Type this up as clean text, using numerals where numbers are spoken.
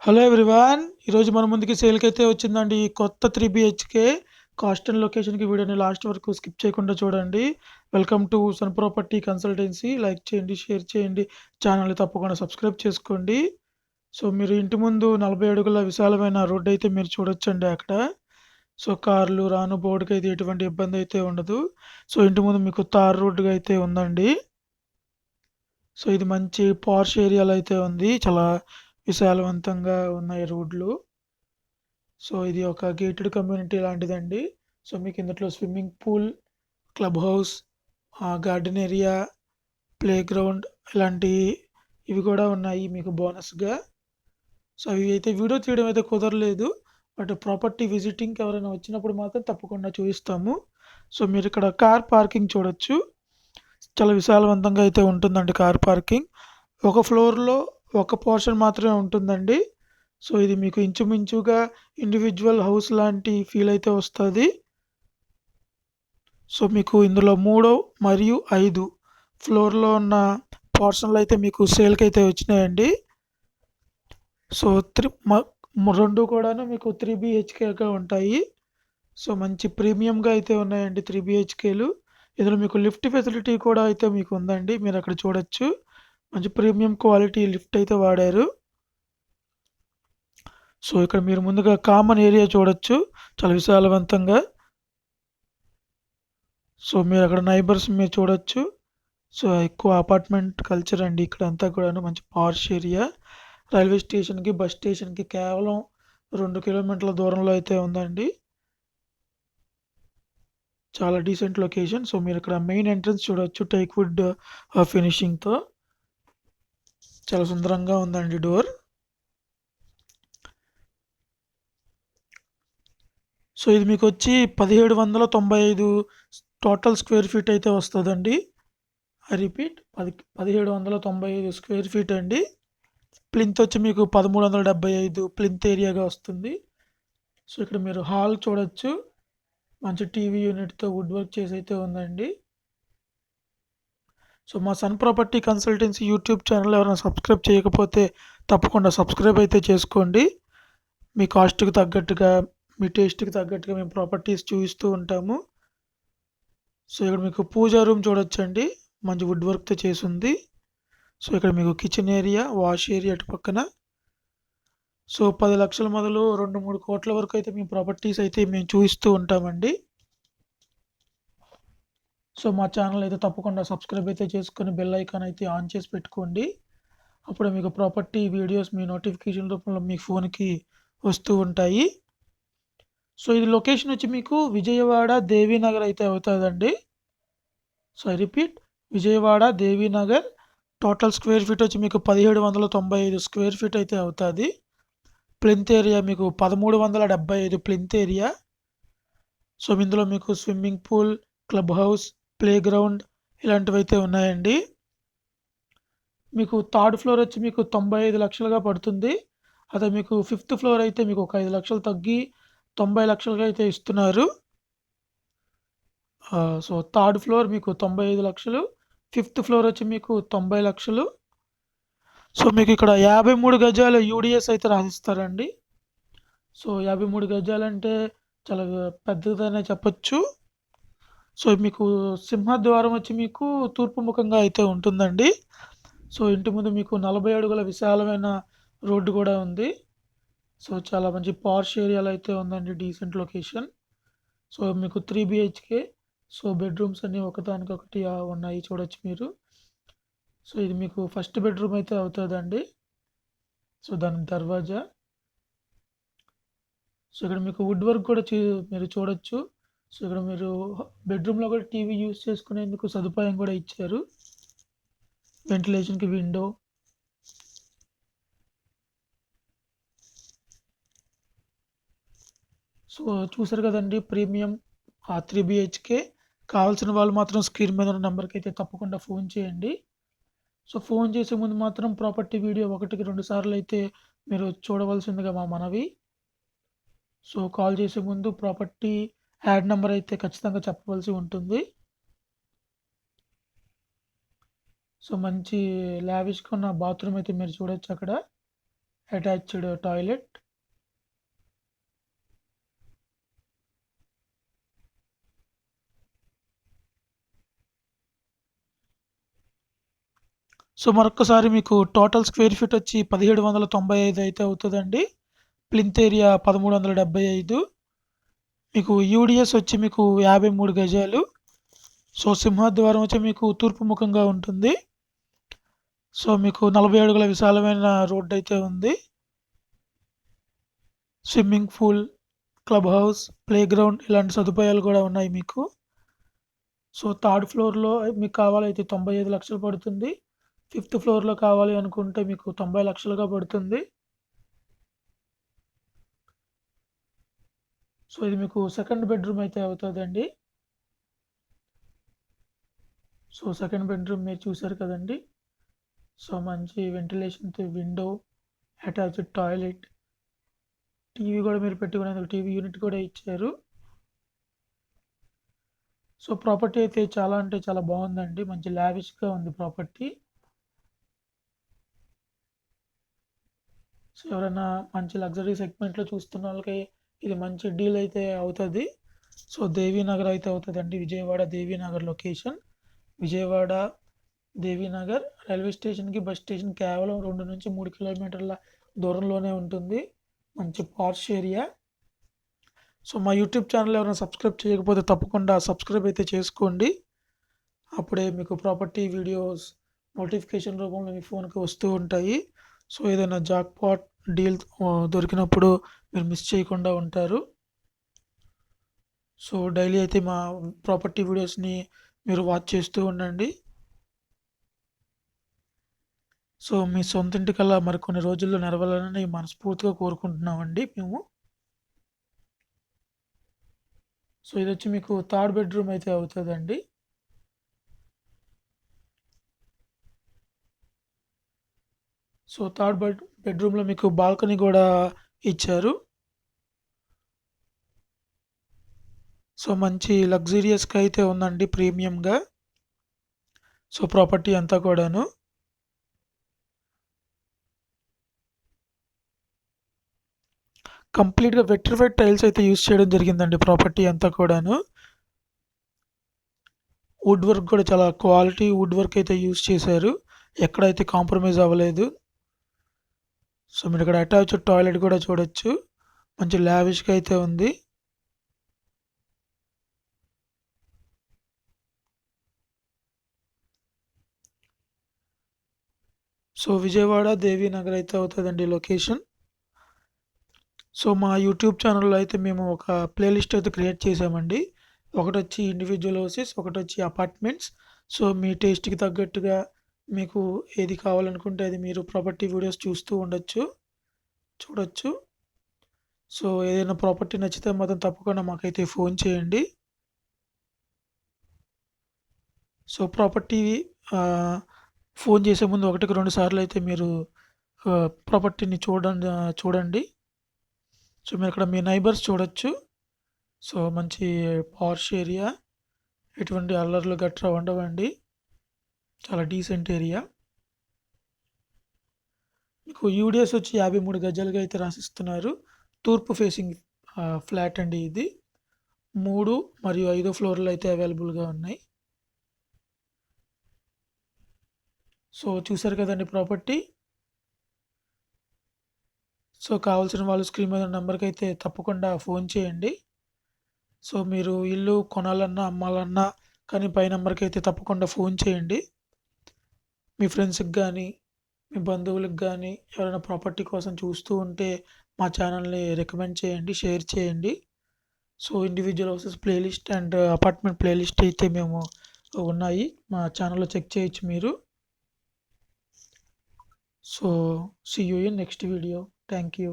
Hello everyone. ఈరోజు మన ముందుకి సేల్‌కైతే వచ్చిందండి ఈ కొత్త 3 బీహెచ్‌కే కాస్ట్ అండ్ లొకేషన్‌కి. వీడియోని లాస్ట్ వరకు స్కిప్ చేయకుండా చూడండి. Welcome to Sun Property Consultancy. Like చేయండి, షేర్ చేయండి. ఛానల్‌ని తప్పకుండా సబ్స్క్రైబ్ చేసుకోండి. సో, మీరు ఇంటి ముందు 40 అడుగుల విశాలమైన రోడ్డయితే మీరు చూడొచ్చండి అక్కడ. సో, కార్లు రాను పోవడానికైతే ఎటువంటి ఇబ్బందయితే ఉండదు. సో, ఇంటి ముందు మీకు తార్ రోడ్డుగా అయితే ఉందండి. సో, ఇది మంచి పార్ష్ ఏరియాలో అయితే ఉంది. చాలా విశాలవంతంగా ఉన్నాయి రోడ్లు. సో, ఇది ఒక గేటెడ్ కమ్యూనిటీ లాంటిదండి. సో, మీకు ఇందులో swimming pool, club house, garden area, play ground ఇలాంటి ఇవి కూడా ఉన్నాయి మీకు బోనస్‌గా. సో, అవి అయితే వీడియో తీయడం అయితే కుదరలేదు. బట్ ప్రాపర్టీ విజిటింగ్‌కి ఎవరైనా వచ్చినప్పుడు మాత్రం తప్పకుండా చూపిస్తాము. సో, మీరిక్కడ కార్ పార్కింగ్ చూడొచ్చు. చాలా విశాలవంతంగా అయితే ఉంటుందండి కార్ పార్కింగ్. ఒక ఫ్లోర్‌లో ఒక పోర్షన్ మాత్రమే ఉంటుందండి. సో, ఇది మీకు ఇంచుమించుగా ఇండివిడ్యువల్ హౌస్ లాంటి ఫీల్ అయితే వస్తది. సో, మీకు ఇందులో 3 మరియు 5 ఫ్లోర్‌లో ఉన్న పోర్షన్‌లయితే మీకు సేల్‌కైతే వచ్చినాయండి. సో, 2 కూడాను మీకు 3 బీహెచ్‌కేగా ఉంటాయి. సో, మంచి ప్రీమియంగా అయితే ఉన్నాయండి 3 బీహెచ్‌కేలు. ఇందులో మీకు లిఫ్ట్ ఫెసిలిటీ కూడా అయితే మీకు ఉందండి. మీరక్కడ చూడొచ్చు. మంచి ప్రీమియం క్వాలిటీ లిఫ్ట్ అయితే వాడారు. సో, ఇక్కడ మీరు ముందుగా కామన్ ఏరియా చూడొచ్చు. చాలా విశాలవంతంగా. సో, మీరక్కడ నైబర్స్ మీరు చూడొచ్చు. సో, ఎక్కువ అపార్ట్మెంట్ కల్చర్ అండి ఇక్కడంతా కూడాను. మంచి పార్ష్ ఏరియా. రైల్వే స్టేషన్‌కి, బస్ స్టేషన్‌కి కేవలం 2 కిలోమీటర్ల దూరంలో అయితే ఉందండి. చాలా డీసెంట్ లొకేషన్. సో, మీరిక్కడ మెయిన్ ఎంట్రన్స్ చూడొచ్చు టేక్ వుడ్ ఫినిషింగ్‌తో. చాలా సుందరంగా ఉందండి డోర్. సో, ఇది మీకొచ్చి 1795 టోటల్ స్క్వేర్ ఫీట్ అయితే వస్తదండి. ఐ రిపీట్ 1795 స్క్వేర్ ఫీట్ అండి. ప్లింత్ వచ్చి మీకు 1375 ప్లింత్ ఏరియాగా వస్తుంది. సో, ఇక్కడ మీరు హాల్ చూడొచ్చు. మంచి టీవీ యూనిట్‌తో వుడ్ వర్క్ చేసి అయితే ఉందండి. సో, మా Sun Property Consultancy YouTube channel ఎవరైనా సబ్స్క్రైబ్ చేయకపోతే తప్పకుండా సబ్స్క్రైబ్ అయితే చేసుకోండి. మీ కాస్ట్‌కి తగ్గట్టుగా, మీ టేస్ట్‌కి తగ్గట్టుగా మేము ప్రాపర్టీస్ చూపిస్తూ ఉంటాము. సో, ఇక్కడ మీకు పూజా రూమ్ చూడొచ్చండి. మంచి వుడ్ వర్క్‌తో చేసుంది. సో, ఇక్కడ మీకు కిచెన్ ఏరియా, వాష్ ఏరియా అటు పక్కన. సో, 10 లక్షల మొదలు 2, 3 కోట్ల వరకు అయితే మీ ప్రాపర్టీస్ అయితే మేము చూపిస్తూ ఉంటామండి. సో, మా ఛానల్ అయితే తప్పకుండా సబ్స్క్రైబ్ అయితే చేసుకొని బెల్ ఐకాన్ అయితే ఆన్ చేసి పెట్టుకోండి. అప్పుడు మీకు ప్రాపర్టీ వీడియోస్ మీ నోటిఫికేషన్ రూపంలో మీ ఫోన్‌కి వస్తూ ఉంటాయి. సో, ఇది లొకేషన్ వచ్చి మీకు విజయవాడ దేవీనగర్ అయితే అవుతదండి. So, I repeat Vijayawada Devi Nagar. Total square feet వచ్చి మీకు 1795 స్క్వేర్ ఫీట్ అయితే అవుతది. ప్లింత్ ఏరియా మీకు 1375 ప్లింత్ ఏరియా. సో, ఇందులో మీకు swimming pool, club house, play ground ఇలాంటివైతే ఉన్నాయండి. మీకు థర్డ్ ఫ్లోర్ వచ్చి మీకు 95 లక్షలుగా పడుతుంది. అదే మీకు ఫిఫ్త్ ఫ్లోర్ అయితే మీకు ఒక 5 లక్షలు తగ్గి 90 లక్షలుగా అయితే ఇస్తున్నారు. సో, థర్డ్ ఫ్లోర్ మీకు 95 లక్షలు. ఫిఫ్త్ ఫ్లోర్ వచ్చి మీకు 90 లక్షలు. సో, మీకు ఇక్కడ 53 గజాల యూడిఎస్ అయితే రాసిస్తారండి. సో, 53 గజాలంటే చాలా పెద్దదనే చెప్పొచ్చు. సో, మీకు సింహద్వారం వచ్చి మీకు తూర్పు ముఖంగా అయితే ఉంటుందండి. సో, ఇంటి ముందు మీకు 40 అడుగుల విశాలమైన రోడ్డు కూడా ఉంది. సో, చాలా మంచి పార్ష్ ఏరియాలో అయితే ఉందండి. Decent location. సో, మీకు 3 బీహెచ్‌కే. సో, బెడ్‌రూమ్స్ అన్నీ ఒకదానికొకటి ఉన్నాయి చూడొచ్చు మీరు. సో, ఇది మీకు ఫస్ట్ బెడ్‌రూమ్ అయితే అవుతదండి. సో, దాని దర్వాజా. సో, ఇక్కడ మీకు వుడ్ వర్క్ కూడా మీరు చూడొచ్చు. సో, ఇక్కడ మీరు బెడ్‌రూమ్‌లో కూడా టీవీ యూజ్ చేసుకునేందుకు సదుపాయం కూడా ఇచ్చారు. వెంటిలేషన్‌కి విండో. సో, చూసారు కదండీ ప్రీమియం 3 బీహెచ్‌కే. కావాల్సిన వాళ్ళు మాత్రం స్క్రీన్ మీద ఉన్న నంబర్‌కి అయితే తప్పకుండా ఫోన్ చేయండి. సో, ఫోన్ చేసే ముందు మాత్రం ప్రాపర్టీ వీడియో 1కి 2 సార్లు అయితే మీరు చూడవలసిందిగా మా మనవి. సో, కాల్ చేసే ముందు ప్రాపర్టీ యాడ్ నంబర్ అయితే ఖచ్చితంగా చెప్పవలసి ఉంటుంది. సో, మంచి లావిష్‌గా ఉన్న బాత్రూమ్ అయితే మీరు చూడొచ్చు అక్కడ. Attached toilet. సో మరొక్కసారి మీకు టోటల్ స్క్వేర్ ఫీట్ వచ్చి 1795 అయితే అవుతుందండి. Plinth area 1375. మీకు యూడిఎస్ వచ్చి మీకు 53 గజాలు. సో సింహద్వారం వచ్చి మీకు తూర్పు ముఖంగా ఉంటుంది. సో మీకు 40 అడుగుల విశాలమైన రోడ్డు అయితే ఉంది. Swimming pool, club house, play ground ఇలాంటి సదుపాయాలు కూడా ఉన్నాయి మీకు. సో థర్డ్ ఫ్లోర్లో మీకు కావాలైతే 95 లక్షలు పడుతుంది. ఫిఫ్త్ ఫ్లోర్లో కావాలి అనుకుంటే మీకు 90 లక్షలుగా పడుతుంది. సో ఇది మీకు సెకండ్ బెడ్రూమ్ అయితే అవుతుందండి. సో సెకండ్ బెడ్రూమ్ మీరు చూసారు కదండి. సో మంచి వెంటిలేషన్తో విండో, అటాచ్డ్ టాయిలెట్, టీవీ కూడా మీరు పెట్టుకునేందుకు టీవీ యూనిట్ కూడా ఇచ్చారు. సో ప్రాపర్టీ అయితే చాలా అంటే చాలా బాగుందండి. మంచి లావిష్గా ఉంది ప్రాపర్టీ. సో ఎవరైనా మంచి లగ్జరీ సెగ్మెంట్లో చూస్తున్న వాళ్ళకి ఇది మంచి డీల్ అయితే అవుతుంది. సో దేవీనగర్ అయితే అవుతుందండి. విజయవాడ దేవీనగర్ లొకేషన్. విజయవాడ దేవీనగర్ రైల్వే స్టేషన్కి బస్ స్టేషన్ కేవలం 2 నుంచి 3 కిలోమీటర్ల దూరంలోనే ఉంటుంది. మంచి పార్ష్ ఏరియా. సో మా యూట్యూబ్ ఛానల్ ఎవరైనా సబ్స్క్రైబ్ చేయకపోతే తప్పకుండా సబ్స్క్రైబ్ అయితే చేసుకోండి. అప్పుడే మీకు ప్రాపర్టీ వీడియోస్ నోటిఫికేషన్ రూపంలో మీ ఫోన్కి వస్తూ ఉంటాయి. సో ఏదైనా జాక్పాట్ డీల్ దొరికినప్పుడు మీరు మిస్ చేయకుండా ఉంటారు. సో డైలీ అయితే మా ప్రాపర్టీ వీడియోస్ని మీరు వాచ్ చేస్తూ ఉండండి. సో మీ సొంత ఇంటికల్లా మరికొన్ని రోజుల్లో నెరవేరాలని మనస్ఫూర్తిగా కోరుకుంటున్నామండి మేము. సో ఇది వచ్చి మీకు థర్డ్ బెడ్రూమ్ అయితే అవుతుందండి. సో థర్డ్ బెడ్రూమ్లో మీకు బాల్కనీ కూడా ఇచ్చారు. సో మంచి లగ్జూరియస్గా అయితే ఉందండి, ప్రీమియంగా. సో ప్రాపర్టీ అంతా కూడాను కంప్లీట్గా వెట్రిఫైడ్ టైల్స్ అయితే యూస్ చేయడం జరిగిందండి. ప్రాపర్టీ అంతా కూడాను వుడ్ వర్క్ కూడా చాలా క్వాలిటీ వుడ్ వర్క్ అయితే యూస్ చేశారు. ఎక్కడైతే కాంప్రమైజ్ అవ్వలేదు. సో మీరు ఇక్కడ అటాచ్డ్ టాయిలెట్ కూడా చూడొచ్చు. మంచి లావిష్గా అయితే ఉంది. సో విజయవాడ దేవీనగర్ అయితే అవుతుందండి లొకేషన్. సో మా యూట్యూబ్ ఛానల్లో అయితే మేము ఒక ప్లేలిస్ట్ అయితే క్రియేట్ చేసామండి. ఒకటి వచ్చి ఇండివిజువల్ హౌసెస్, ఒకటి వచ్చి అపార్ట్మెంట్స్. సో మీ టేస్ట్కి తగ్గట్టుగా మీకు ఏది కావాలనుకుంటే అది మీరు ప్రాపర్టీ వీడియోస్ చూడొచ్చు. సో ఏదైనా ప్రాపర్టీ నచ్చితే మాత్రం తప్పకుండా మాకైతే ఫోన్ చేయండి. సో ప్రాపర్టీ ఫోన్ చేసే ముందు 1కి 2 సార్లు అయితే మీరు ప్రాపర్టీని చూడండి. సో మీరు ఇక్కడ మీ నైబర్స్ చూడొచ్చు. సో మంచి పార్ష్ ఏరియా, ఎటువంటి అల్లర్లు గట్రా ఉండవండి. చాలా డీసెంట్ ఏరియా. మీకు యూడిఎస్ వచ్చి 53 గజాలుగా అయితే రాసిస్తున్నారు. తూర్పు ఫేసింగ్ ఫ్లాట్ అండి ఇది. 3 మరియు 5 ఫ్లోర్లు అయితే అవైలబుల్గా ఉన్నాయి. సో చూసారు కదండి ప్రాపర్టీ. సో కావాల్సిన వాళ్ళు స్క్రీన్ మీద నెంబర్కి అయితే తప్పకుండా ఫోన్ చేయండి. సో మీరు ఇల్లు కొనాలన్నా అమ్మాలన్నా కానీ పై నెంబర్కి అయితే తప్పకుండా ఫోన్ చేయండి. మీ ఫ్రెండ్స్కి కానీ మీ బంధువులకు కానీ ఎవరైనా ప్రాపర్టీ కోసం చూస్తూ ఉంటే మా ఛానల్ని రికమెండ్ చేయండి, షేర్ చేయండి. So individual houses playlist and apartment playlist అయితే మేము ఉన్నాయి, మా ఛానల్లో చెక్ చేయొచ్చు మీరు. So see you in next video. Thank you.